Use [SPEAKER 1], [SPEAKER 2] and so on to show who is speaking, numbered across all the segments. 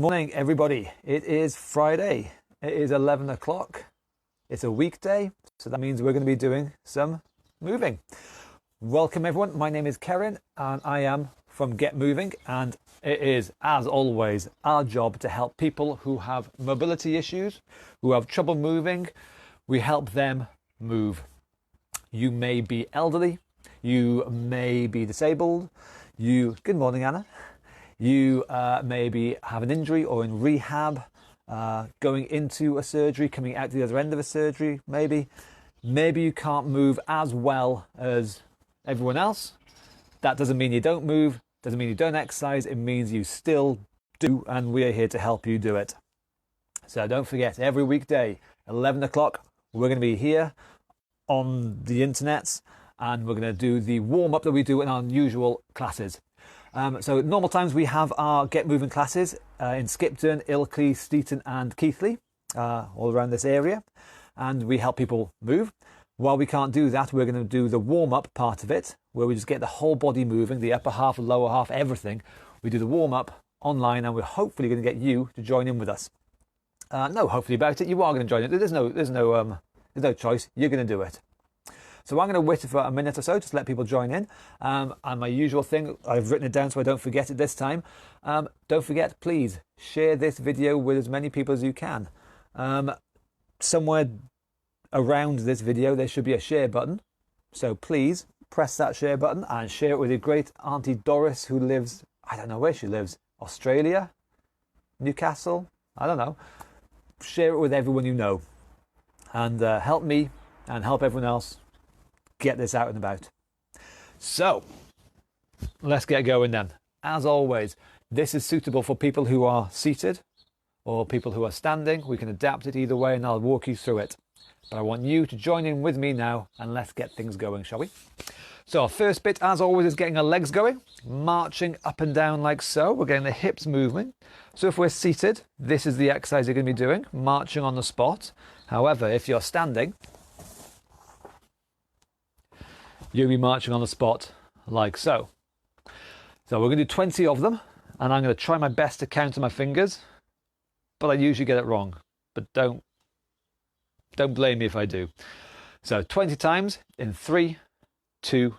[SPEAKER 1] morning, everybody. It is Friday. It is 11 o'clock. It's a weekday, so that means we're going to be doing some moving. Welcome, everyone. My name is Karen, and I am from Get Moving, and it is, as always, our job to help people who have mobility issues, who have trouble moving. We help them move. You may be elderly. You may be disabled. Good morning, Anna. You maybe have an injury or in rehab, going into a surgery, coming out the other end of a surgery, maybe. Maybe you can't move as well as everyone else. That doesn't mean you don't move, doesn't mean you don't exercise, it means you still do, and we are here to help you do it. So don't forget, every weekday, 11 o'clock, we're going to be here on the internet, and we're going to do the warm-up that we do in our usual classes. So at normal times we have our Get Moving classes in Skipton, Ilkley, Steeton and Keighley, all around this area, and we help people move. While we can't do that, we're going to do the warm-up part of it, where we just get the whole body moving, the upper half, the lower half, everything. We do the warm-up online, and we're hopefully going to get you to join in with us. No, hopefully about it, you are going to join in. There's no choice. You're going to do it. So I'm going to wait for a minute or so just to let people join in. And my usual thing, I've written it down so I don't forget it this time. Don't forget, please, share this video with as many people as you can. Somewhere around this video, there should be a share button. So please press that share button and share it with your great Auntie Doris, who lives, I don't know where she lives, Australia, Newcastle, I don't know. Share it with everyone you know. And help me and help everyone else get this out and about. So let's get going then. As always, this is suitable for people who are seated or people who are standing. We can adapt it either way, and I'll walk you through it. But I want you to join in with me now, and let's get things going, shall we? So our first bit, as always, is getting our legs going, marching up and down like so. We're getting the hips moving. So if we're seated, this is the exercise you're going to be doing, marching on the spot. However, if you're standing, you'll be marching on the spot like so. So we're going to do 20 of them, and I'm going to try my best to count on my fingers, but I usually get it wrong. But don't blame me if I do. So 20 times in 3, 2,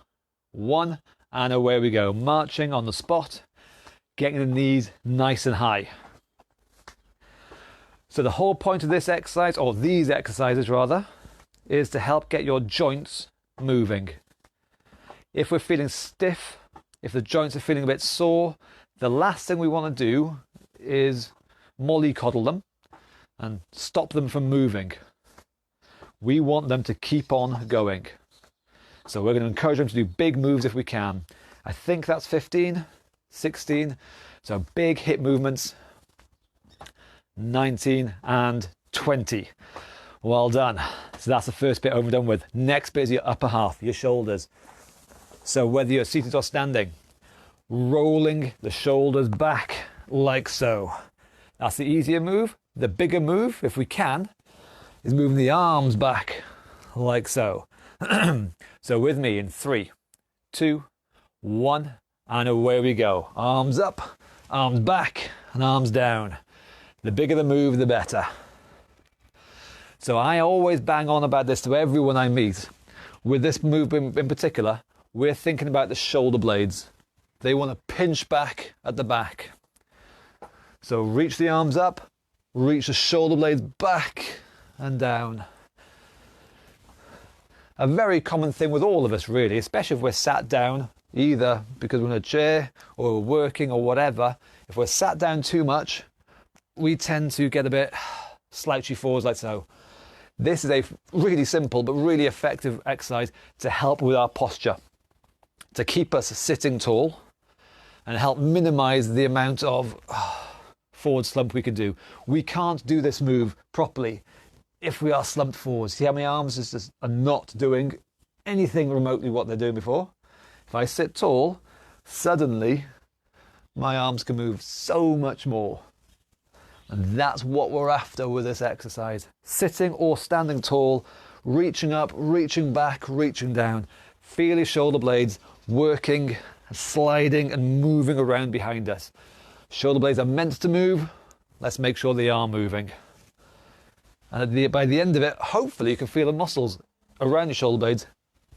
[SPEAKER 1] 1, and away we go. Marching on the spot, getting the knees nice and high. So the whole point of this exercise, or these exercises rather, is to help get your joints moving. If we're feeling stiff, if the joints are feeling a bit sore, the last thing we want to do is mollycoddle them and stop them from moving. We want them to keep on going. So we're going to encourage them to do big moves if we can. I think that's 15, 16. So big hip movements. 19 and 20. Well done. So that's the first bit over and done with. Next bit is your upper half, your shoulders. So whether you're seated or standing, rolling the shoulders back like so. That's the easier move. The bigger move, if we can, is moving the arms back like so. So with me in 3, 2, 1, and away we go. Arms up, arms back, and arms down. The bigger the move, the better. So I always bang on about this to everyone I meet. With this move in particular, we're thinking about the shoulder blades. They want to pinch back at the back. So reach the arms up, reach the shoulder blades back and down. A very common thing with all of us really, especially if we're sat down, either because we're in a chair or we're working or whatever. If we're sat down too much, we tend to get a bit slouchy forwards like so. This is a really simple but really effective exercise to help with our posture, to keep us sitting tall and help minimize the amount of forward slump we can do. We can't do this move properly if we are slumped forwards. See how my arms just are not doing anything remotely what they're doing before? If I sit tall, suddenly my arms can move so much more. And that's what we're after with this exercise. Sitting or standing tall, reaching up, reaching back, reaching down. Feel your shoulder blades working, sliding and moving around behind us. Shoulder blades are meant to move, let's make sure they are moving. And by the end of it, hopefully you can feel the muscles around your shoulder blades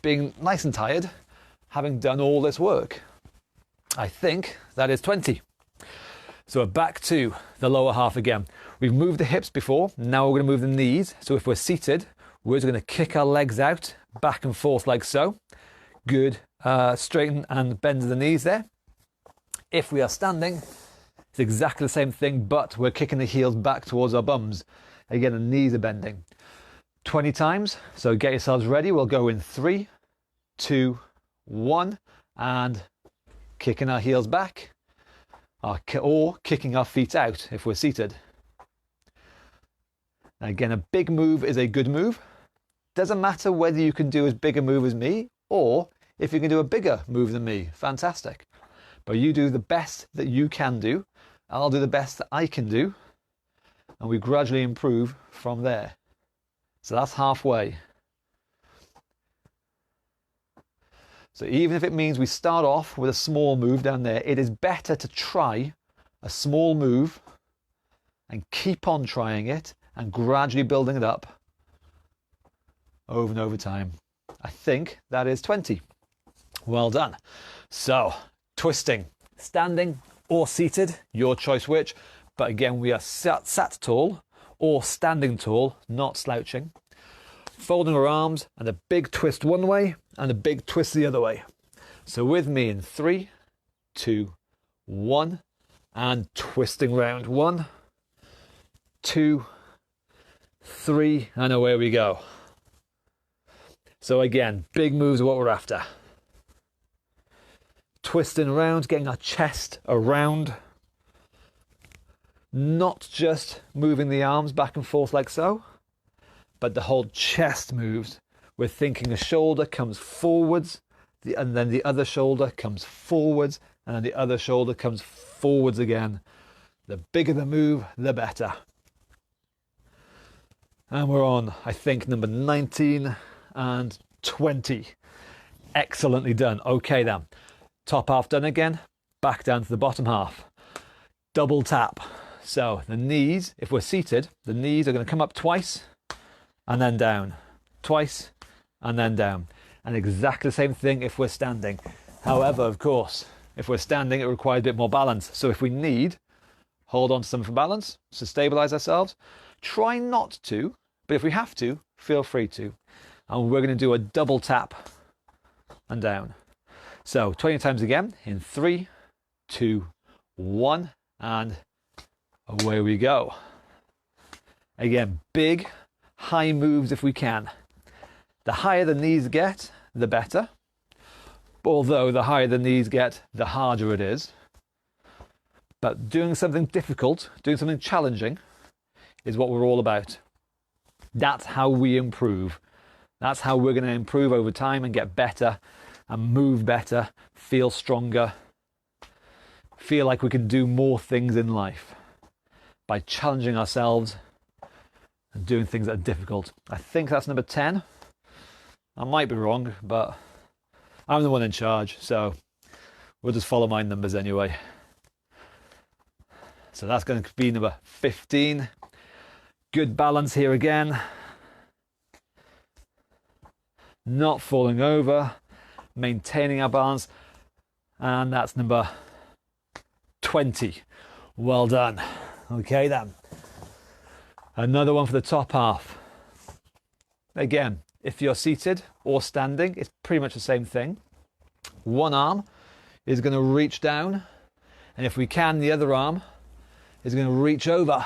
[SPEAKER 1] being nice and tired, having done all this work. I think that is 20. So we're back to the lower half again. We've moved the hips before, now we're going to move the knees. So if we're seated, we're just going to kick our legs out, back and forth like so. Good, straighten and bend the knees there. If we are standing, it's exactly the same thing, but we're kicking the heels back towards our bums. Again, the knees are bending. 20 times, so get yourselves ready. We'll go in 3, 2, 1, and kicking our heels back, or kicking our feet out if we're seated. Again, a big move is a good move. Doesn't matter whether you can do as big a move as me, or if you can do a bigger move than me, fantastic. But you do the best that you can do, I'll do the best that I can do, and we gradually improve from there. So that's halfway. So even if it means we start off with a small move down there, it is better to try a small move and keep on trying it and gradually building it up over and over time. I think that is 20. Well done. So, twisting, standing or seated, your choice which. But again, we are sat tall or standing tall, not slouching. Folding our arms and a big twist one way and a big twist the other way. So with me in 3, 2, 1, and twisting round. 1, 2, 3, and away we go. So again, big moves are what we're after. Twisting around, getting our chest around. Not just moving the arms back and forth like so, but the whole chest moves. We're thinking a shoulder comes forwards, and then the other shoulder comes forwards, and then the other shoulder comes forwards again. The bigger the move, the better. And we're on, I think, number 19 and 20. Excellently done. Okay then. Top half done again. Back down to the bottom half. Double tap. So the knees, if we're seated, the knees are going to come up twice and then down. Twice and then down. And exactly the same thing if we're standing. However, of course, if we're standing, it requires a bit more balance. So if we need, hold on to something for balance, to stabilize ourselves. Try not to, but if we have to, feel free to. And we're going to do a double tap and down. So 20 times again in 3, 2, 1, and away we go. Again, big, high moves if we can. The higher the knees get, the better. Although the higher the knees get, the harder it is. But doing something difficult, doing something challenging, is what we're all about. That's how we improve. That's how we're going to improve over time and get better and move better, feel stronger, feel like we can do more things in life by challenging ourselves and doing things that are difficult. I think that's number 10. I might be wrong, but I'm the one in charge, so we'll just follow my numbers anyway. So that's going to be number 15. Good balance here again. Not falling over, maintaining our balance, and that's number 20. Well done. Okay then. Another one for the top half. Again, if you're seated or standing, it's pretty much the same thing. One arm is going to reach down, and if we can, the other arm is going to reach over.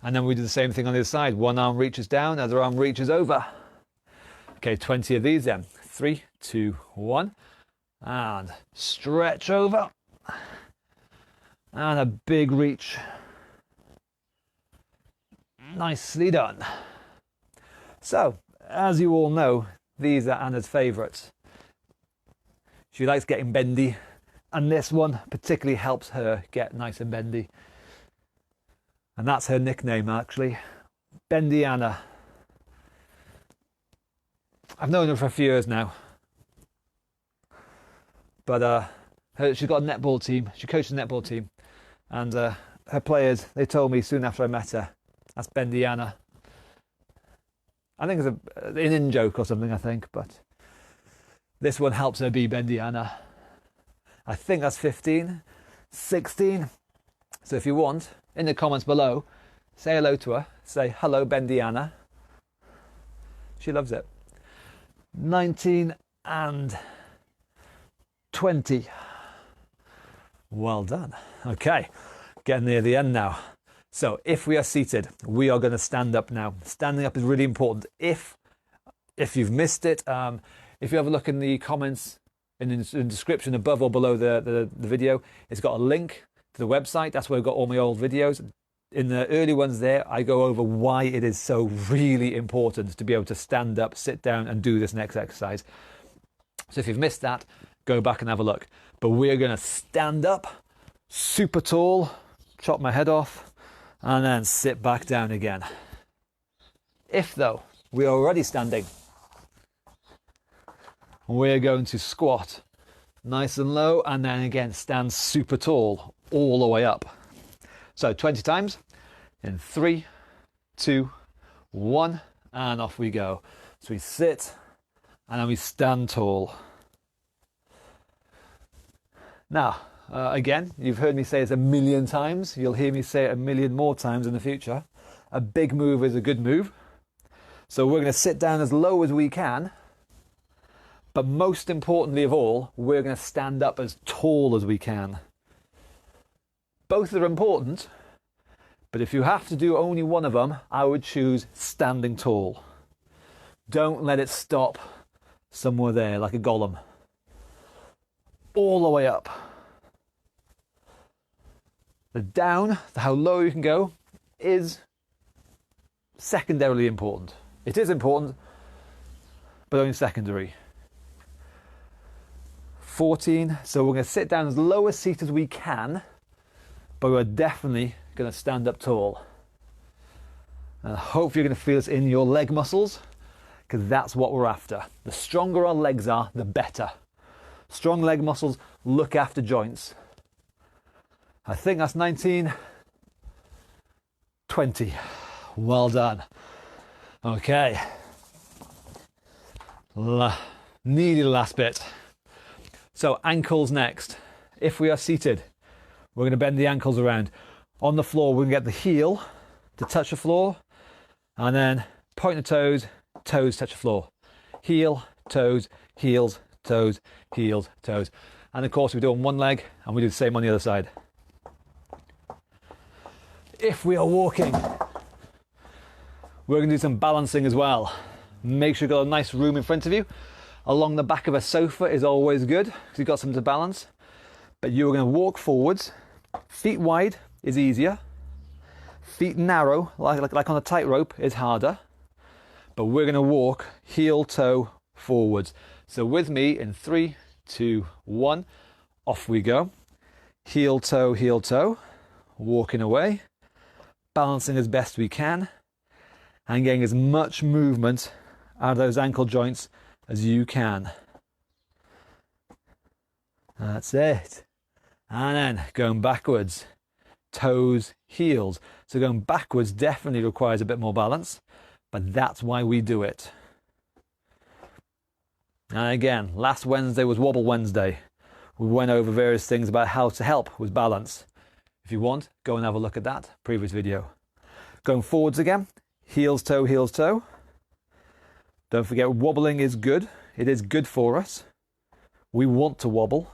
[SPEAKER 1] And then we do the same thing on the other side. One arm reaches down, other arm reaches over. Okay, 20 of these then. 3, 2, 1. And stretch over. And a big reach. Nicely done. So, as you all know, these are Anna's favourites. She likes getting bendy, and this one particularly helps her get nice and bendy. And that's her nickname, actually. Bendy Anna. I've known her for a few years now. But she's got a netball team. She coaches a netball team. And her players, they told me soon after I met her, that's Bendiana. I think it's an in-joke or something, I think, but this one helps her be Bendiana. I think that's 15, 16. So if you want, in the comments below, say hello to her. Say, hello, Bendiana. She loves it. 19 and 20. Well done. Okay, getting near the end now. So if we are seated, we are going to stand up now. Standing up is really important. If you've missed it, if you have a look in the comments, in the description above or below the video, it's got a link to the website. That's where I've got all my old videos. In the early ones there, I go over why it is so really important to be able to stand up, sit down and do this next exercise. So if you've missed that, go back and have a look. But we're going to stand up, super tall, chop my head off, and then sit back down again. If though, we're already standing, we're going to squat nice and low, and then again stand super tall all the way up. So 20 times in 3, 2, 1, and off we go. So we sit and then we stand tall. Now, again, you've heard me say this a million times. You'll hear me say it a million more times in the future. A big move is a good move. So we're going to sit down as low as we can. But most importantly of all, we're going to stand up as tall as we can. Both are important, but if you have to do only one of them, I would choose standing tall. Don't let it stop somewhere there like a golem. All the way up. The down, how low you can go, is secondarily important. It is important, but only secondary. 14, so we're going to sit down as low a seat as we can, but we're definitely going to stand up tall. And I hope you're going to feel this in your leg muscles, because that's what we're after. The stronger our legs are, the better. Strong leg muscles look after joints. I think that's 19, 20. Well done. Okay. Nearly the last bit. So ankles next. If we are seated, we're going to bend the ankles around. On the floor, we're going to get the heel to touch the floor, and then point the toes, toes touch the floor. Heel, toes, heels, toes, heels, toes. And of course, we do it on one leg, and we do the same on the other side. If we are walking, we're going to do some balancing as well. Make sure you've got a nice room in front of you. Along the back of a sofa is always good, because you've got something to balance. But you're going to walk forwards. Feet wide is easier. Feet narrow, like on a tightrope, is harder. But we're going to walk heel toe forwards. So with me in 3, 2, 1, off we go. Heel toe, walking away, balancing as best we can, and getting as much movement out of those ankle joints as you can. That's it. And then going backwards, toes, heels. So going backwards definitely requires a bit more balance, but that's why we do it. And again, last Wednesday was Wobble Wednesday. We went over various things about how to help with balance. If you want, go and have a look at that previous video. Going forwards again, heels, toe, heels, toe. Don't forget, wobbling is good. It is good for us. We want to wobble.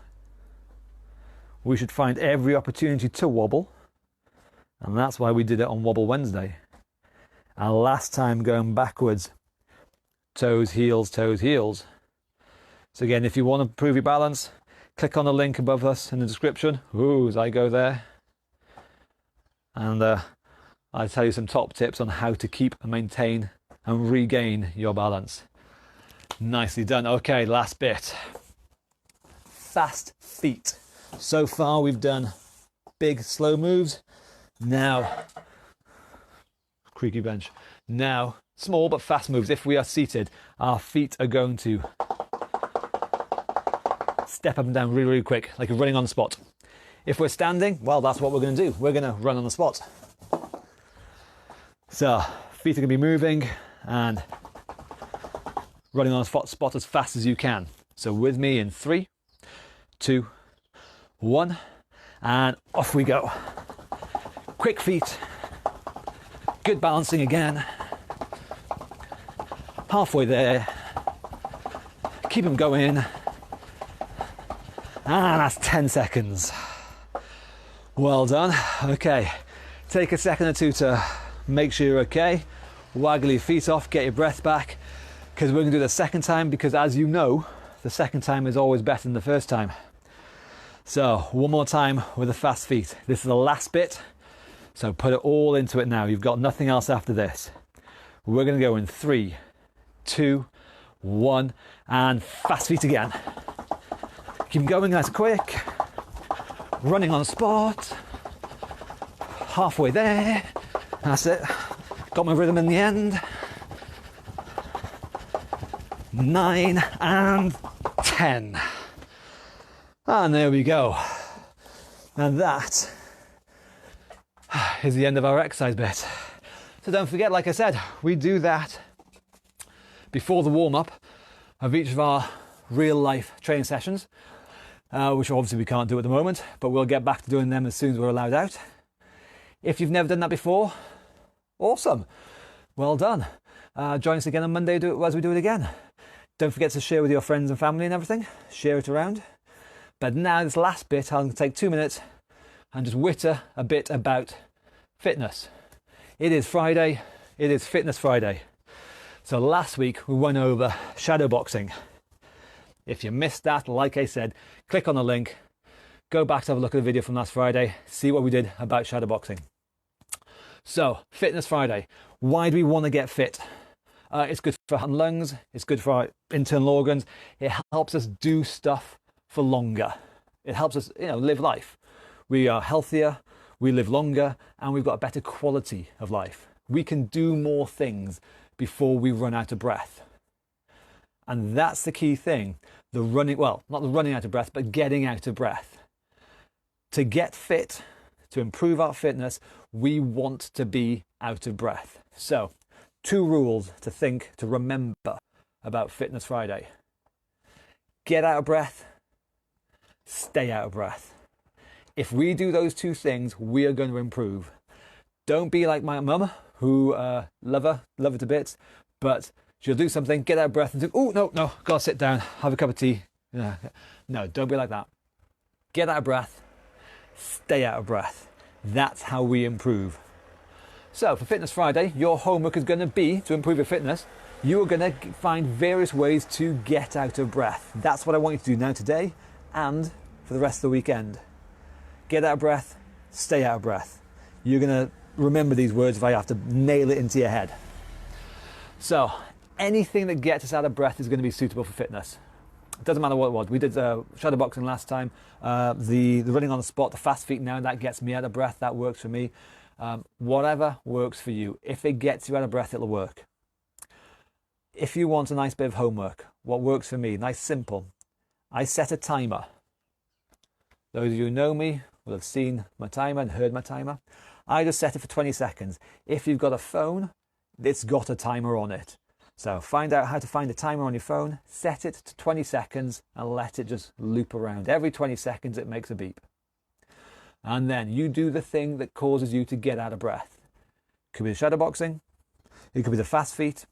[SPEAKER 1] We should find every opportunity to wobble. And that's why we did it on Wobble Wednesday. And last time going backwards, toes, heels, toes, heels. So again, if you want to improve your balance, click on the link above us in the description. Ooh, as I go there. And I'll tell you some top tips on how to keep and maintain and regain your balance. Nicely done. Okay, last bit. Fast feet. So far we've done big slow moves. Now, creaky bench. Now, small but fast moves. If we are seated, our feet are going to step up and down really, really quick, like you're running on the spot. If we're standing, well, that's what we're going to do. We're going to run on the spot. So feet are going to be moving and running on the spot as fast as you can. So with me in 3, 2, 1, and off we go. Quick feet, good balancing again. Halfway there. Keep them going. And that's 10 seconds. Well done. Okay, take a second or two to make sure you're okay. Waggle your feet off, get your breath back, because we're going to do the second time, because as you know, the second time is always better than the first time. So one more time with the fast feet. This is the last bit, so put it all into it now. You've got nothing else after this. We're going to go in 3, 2, 1, and fast feet again. Keep going nice and quick. Running on the spot. Halfway there. That's it. Got my rhythm in the end. 9 and 10. And there we go. And that is the end of our exercise bit. So don't forget, like I said, we do that before the warm-up of each of our real life training sessions, which obviously we can't do at the moment, but we'll get back to doing them as soon as we're allowed out. If you've never done that before, awesome. Well done. Join us again on Monday as we do it again. Don't forget to share with your friends and family and everything. Share it around. But now this last bit, I'm going to take 2 minutes and just witter a bit about fitness. It is Friday. It is Fitness Friday. So last week we went over shadow boxing. If you missed that, like I said, click on the link, go back to have a look at the video from last Friday, see what we did about shadow boxing. So, Fitness Friday. Why do we want to get fit? It's good for our lungs, it's good for our internal organs, it helps us do stuff for longer. It helps us, live life. We are healthier, we live longer, and we've got a better quality of life. We can do more things before we run out of breath. And that's the key thing. Not the running out of breath, but getting out of breath. To get fit, to improve our fitness, we want to be out of breath. So, 2 rules to remember about Fitness Friday. Get out of breath, stay out of breath. If we do those 2 things, we are going to improve. Don't be like my mum, who love her to bits, but she'll do something, get out of breath and think, oh, no, gotta sit down, have a cup of tea. No, don't be like that. Get out of breath, stay out of breath. That's how we improve. So for Fitness Friday, your homework is going to be, to improve your fitness, you are going to find various ways to get out of breath. That's what I want you to do now today and for the rest of the weekend. Get out of breath, stay out of breath. You're going to remember these words if I have to nail it into your head. So anything that gets us out of breath is going to be suitable for fitness. It doesn't matter what it was. We did shadow boxing last time. The running on the spot, the fast feet now, that gets me out of breath. That works for me. Whatever works for you. If it gets you out of breath, it'll work. If you want a nice bit of homework, what works for me, nice simple, I set a timer. Those of you who know me will have seen my timer and heard my timer. I just set it for 20 seconds. If you've got a phone, it's got a timer on it. So find out how to find a timer on your phone, set it to 20 seconds and let it just loop around. Every 20 seconds it makes a beep. And then you do the thing that causes you to get out of breath. It could be the shadow boxing, it could be the fast feet,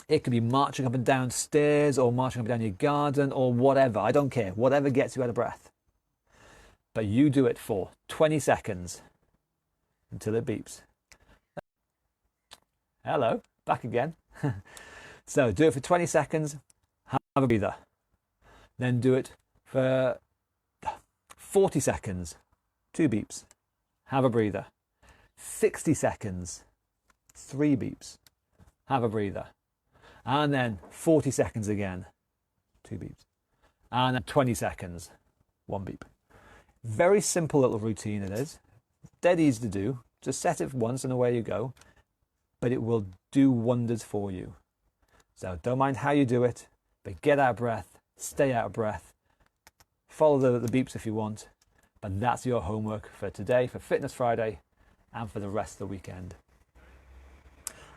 [SPEAKER 1] it could be marching up and down stairs or marching up and down your garden or whatever. I don't care, whatever gets you out of breath. But you do it for 20 seconds until it beeps. Hello, back again. So do it for 20 seconds, have a breather. Then do it for 40 seconds, 2 beeps, have a breather. 60 seconds, 3 beeps, have a breather. And then 40 seconds again, 2 beeps. And then 20 seconds, 1 beep. Very simple little routine it is. Dead easy to do. Just set it once and away you go. But it will do wonders for you. So don't mind how you do it, but get out of breath, stay out of breath. Follow the beeps if you want, But that's your homework for today, for Fitness Friday, and for the rest of the weekend.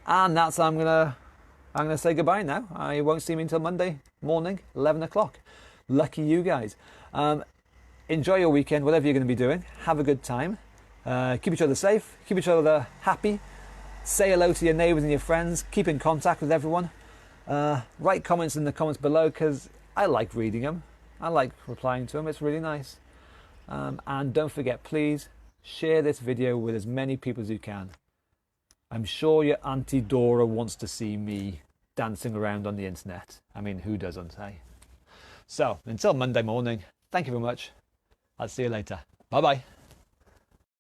[SPEAKER 1] And that's I'm gonna say goodbye now. I won't see me until Monday morning, 11 o'clock. Lucky you guys. Enjoy your weekend, whatever you're going to be doing. Have a good time. Keep each other safe. Keep each other happy. Say hello to your neighbours and your friends. Keep in contact with everyone. Write comments in the comments below, because I like reading them. I like replying to them. It's really nice. And don't forget, please share this video with as many people as you can. I'm sure your Auntie Dora wants to see me dancing around on the internet. I mean, who doesn't, eh? So, until Monday morning, thank you very much. I'll see you later. Bye-bye.